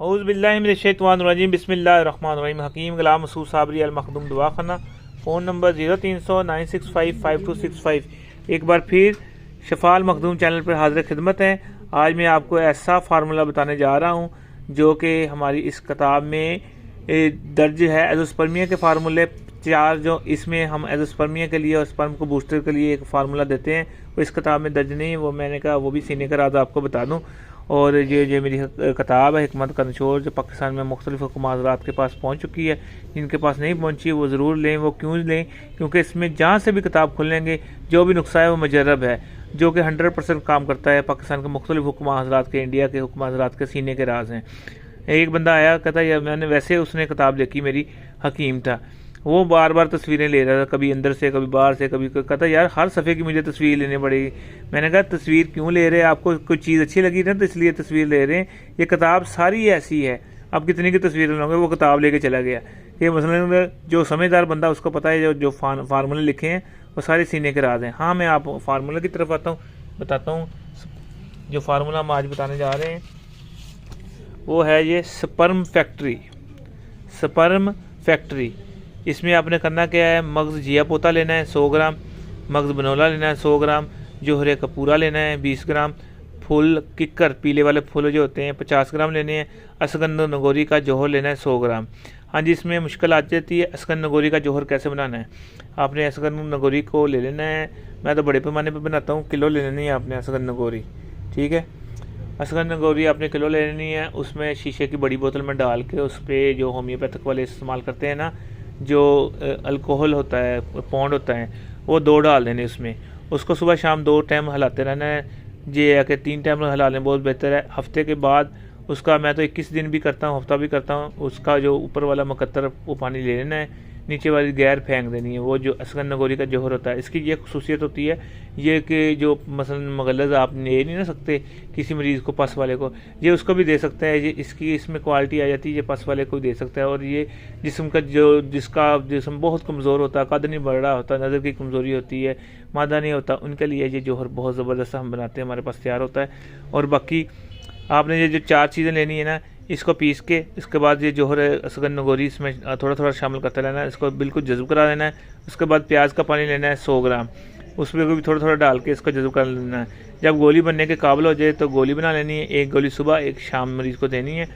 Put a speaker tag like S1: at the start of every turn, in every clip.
S1: औज़ु बिल्लाहि मिनश्शैतानिर्रजीम बिस्मिल्लाहिर्रहमानिर्रहीम। हकीम गुलाम मसूद साबरी अल मखदूम दवाखाना। Phone number 0300 965 5265। एक बार फिर शफ़ाल मखदूम चैनल पर हाज़िर खिदमत है। आज मैं आपको ऐसा फार्मूला बताने जा रहा हूँ जो कि हमारी इस किताब में दर्ज है। एज़ोस्पर्मिया के फार्मूले 4 जो इसमें हम एज़ोस्पर्मिया के लिए और स्पर्म को बूस्टर के लिए एक फार्मूला देते हैं, वो इस किताब में दर्ज नहीं है। वो मैंने कहा वो भी सीने का राज आपको बता दूँ। और ये मेरी किताब है हिकमत का निचोड़, जो पाकिस्तान में मुख्तलिफ हुकूमत हज़रात के पास पहुँच चुकी है। जिनके पास नहीं पहुँची वो ज़रूर लें। वो क्यों लें? क्योंकि इसमें जहाँ से भी किताब खुलेंगे जो भी नुस्खा है वो मुजर्रब है, जो कि 100% काम करता है। पाकिस्तान के मुख्तलिफ हुकूमत हज़रात के, इंडिया के हुकूमत हज़रात के सीने के राज हैं। एक बंदा आया, कहता यार मैंने वैसे उसने किताब देखी, मेरी हकीम था, वो बार बार तस्वीरें ले रहा था, कभी अंदर से कभी बाहर से, कभी कहता यार हर सफ़े की मुझे तस्वीर लेनी पड़ेगी। मैंने कहा तस्वीर क्यों ले रहे हैं? आपको कोई चीज़ अच्छी लगी ना तो इसलिए तस्वीर ले रहे हैं। ये किताब सारी ऐसी है, आप कितनी की तस्वीर लोगे? वो किताब लेके चला गया। ये मसलन जो समझदार बंदा उसको पता है जो फार्मूले लिखे हैं वो सारे सीने के राज हैं। हाँ, मैं आप फार्मूले की तरफ बताता हूँ। जो फार्मूला हम आज बताने जा रहे हैं वो है ये स्पर्म फैक्ट्री। इसमें आपने करना क्या है? मगज़ जिया पोता लेना है 100 ग्राम, मगज़ बनोला लेना है 100 ग्राम, जोहरे का पूरा लेना है 20 ग्राम, फूल किक्कर पीले वाले फूल जो होते हैं 50 ग्राम लेने हैं, असगंध नगोरी का जौहर लेना है 100 ग्राम। हाँ जी, इसमें मुश्किल आ जाती है असगंध नगोरी का जौहर कैसे बनाना है। आपने असगंध नगोरी को ले लेना है, मैं तो बड़े पैमाने पर बनाता हूँ, किलो ले लेनी है आपने असगंध नगोरी। ठीक है, असगंध नगोरी आपने किलो ले लेनी है। उसमें शीशे की बड़ी बोतल में डाल के उस पर जो होम्योपैथिक वाले इस्तेमाल करते हैं ना, जो अल्कोहल होता है, पौंड होता है, वो 2 डाल देने उसमें। उसको सुबह शाम 2 टाइम हिलाते रहना है। ये है कि 3 टाइम हिला लें बहुत बेहतर है। हफ्ते के बाद उसका, मैं तो 21 दिन भी करता हूँ, हफ्ता भी करता हूँ, उसका जो ऊपर वाला मुकद्दर वो पानी ले लेना है, नीचे वाली गैर फेंक देनी है। वो जो असगंध नगोरी का जौहर होता है, इसकी ये खसूसियत होती है ये कि जो मसलन मगलज़ आप ले नहीं ना सकते किसी मरीज़ को, पस वाले को, ये उसको भी दे सकता है। ये इसकी इसमें क्वालिटी आ जाती है, ये पस वाले को दे सकता है। और ये जिस्म का जिसका जिस्म बहुत कमज़ोर होता है, कद नहीं बढ़ रहा होता, नज़र की कमज़ोरी होती है, मादा नहीं होता, उनके लिए ये जौहर बहुत ज़बरदस्त हम बनाते हैं, हमारे पास तैयार होता है। और बाकी आपने ये जो 4 चीज़ें लेनी है ना, इसको पीस के इसके बाद ये जौहर असगंध नगोरी इसमें थोड़ा थोड़ा शामिल करते रहना है, इसको बिल्कुल जज़ब करा देना है। उसके बाद प्याज का पानी लेना है 100 ग्राम, उसमें भी थोड़ा थोड़ा डाल के इसको जज़ब कर लेना है। जब गोली बनने के काबिल हो जाए तो गोली बना लेनी है, 1 गोली सुबह 1 शाम मरीज़ को देनी है।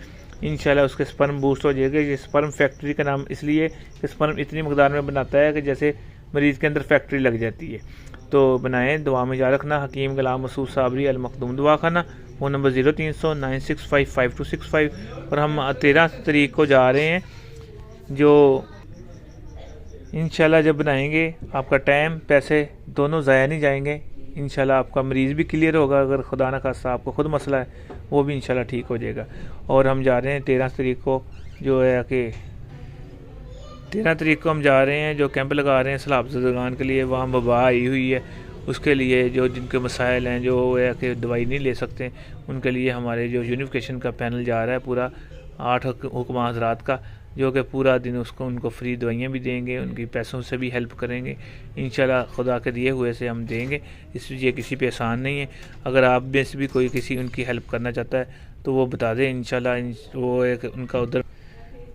S1: इंशाल्लाह उसके स्पर्म बूस्ट हो जाएगा। ये स्पर्म फैक्ट्री का नाम इसलिए कि स्पर्म इतनी मकदार में बनाता है कि जैसे मरीज़ के अंदर फैक्ट्री लग जाती है। तो बनाएं, दुआ में याद रखना। हकीम गुलाम मसूद साबरी अल मखदूम दवाखाना। Phone number 0300 965 5265। और हम 13 तारीख को जा रहे हैं, जो इंशाल्लाह जब बनाएंगे आपका टाइम पैसे दोनों ज़ाया नहीं जाएंगे। इंशाल्लाह आपका मरीज़ भी क्लियर होगा, अगर खुदा न खास्ता आपको खुद मसला है वो भी इंशाल्लाह ठीक हो जाएगा। और हम जा रहे हैं 13 तारीख को, जो है कि 13 तारीख को हम जा रहे हैं, जो कैंप लगा रहे हैं सैलाब ज़दगान के लिए। वहाँ वबा आई हुई है, उसके लिए जो जिनके मसाइल हैं, जो है कि दवाई नहीं ले सकते, उनके लिए हमारे जो यूनिफिकेशन का पैनल जा रहा है पूरा 8 हुक्मा हज़रात का, जो कि पूरा दिन उनको फ्री दवाइयाँ भी देंगे, उनकी पैसों से भी हेल्प करेंगे। इंशाल्लाह खुदा के दिए हुए से हम देंगे, इसलिए किसी पे एहसान नहीं है। अगर आप में से भी कोई किसी उनकी हेल्प करना चाहता है तो वो बता दें, इंशाल्लाह वो एक उनका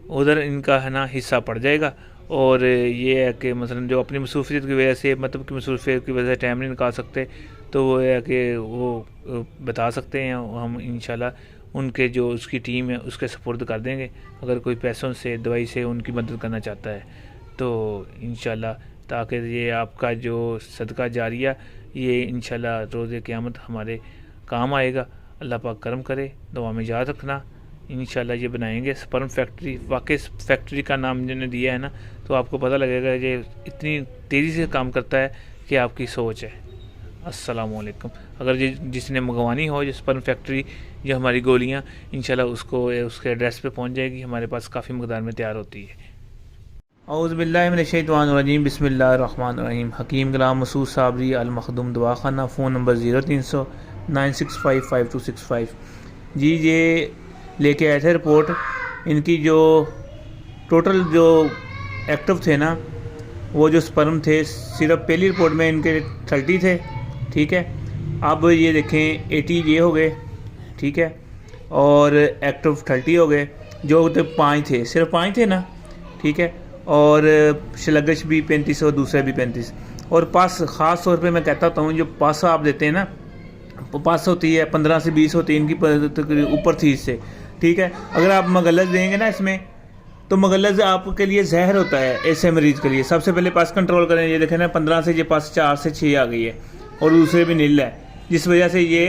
S1: उधर इनका है ना हिस्सा पड़ जाएगा। और ये है कि मसलन जो अपनी मसरूफियत की वजह से, मतलब कि मसरूफियत की वजह से टाइम नहीं निकाल सकते, तो वो है कि वो बता सकते हैं, हम इंशाल्लाह उनके जो उसकी टीम है उसके सपोर्ट कर देंगे। अगर कोई पैसों से, दवाई से उनकी मदद करना चाहता है तो इंशाल्लाह, ताकि ये आपका जो सदका जारिया ये इंशाल्लाह रोज़े क़यामत हमारे काम आएगा। अल्लाह पाक करम करे, दुआ में याद रखना। इंशाल्लाह ये बनाएंगे स्पर्म फैक्ट्री। वाकई फैक्ट्री का नाम जिन्होंने दिया है ना, तो आपको पता लगेगा ये इतनी तेज़ी से काम करता है कि आपकी सोच है। अस्सलामुअलैकुम। अगर जिसने मंगवानी हो जो स्पर्म फैक्ट्री, जो हमारी गोलियाँ, इंशाल्लाह उसको उसके एड्रेस पे पहुंच जाएगी। हमारे पास काफ़ी मकदार में तैयार होती है। औज़ु बिल्लाहि मिनश्शैतानिर्रजीम बिस्मिल्लाहिर्रहमानिर्रहीम। हकीम गुलाम मसूद साबरी अल मखदूम दवाखाना। Phone number 0300 965 5265। जी, ये लेके आए थे रिपोर्ट। इनकी जो टोटल जो एक्टिव थे ना, वो जो स्पर्म थे, सिर्फ पहली रिपोर्ट में इनके 30 थे। ठीक है, अब ये देखें 80 ये हो गए। ठीक है, और एक्टिव 30 हो गए, जो तो 5 थे, सिर्फ 5 थे ना, ठीक है। और स्लगश भी 35 और दूसरे भी 35। और पास ख़ास तौर पे मैं कहता हूँ, जो पास आप देते हैं ना, पास होती है 15 से 20 होती है इनकी ऊपर थी इससे, ठीक है। अगर आप मगलज़ देंगे ना इसमें, तो मगलज़ आपके लिए जहर होता है ऐसे मरीज़ के लिए। सबसे पहले पास कंट्रोल करें। ये देखें ना 15 से ये पास 4 से 6 आ गई है और दूसरे भी नील है, जिस वजह से ये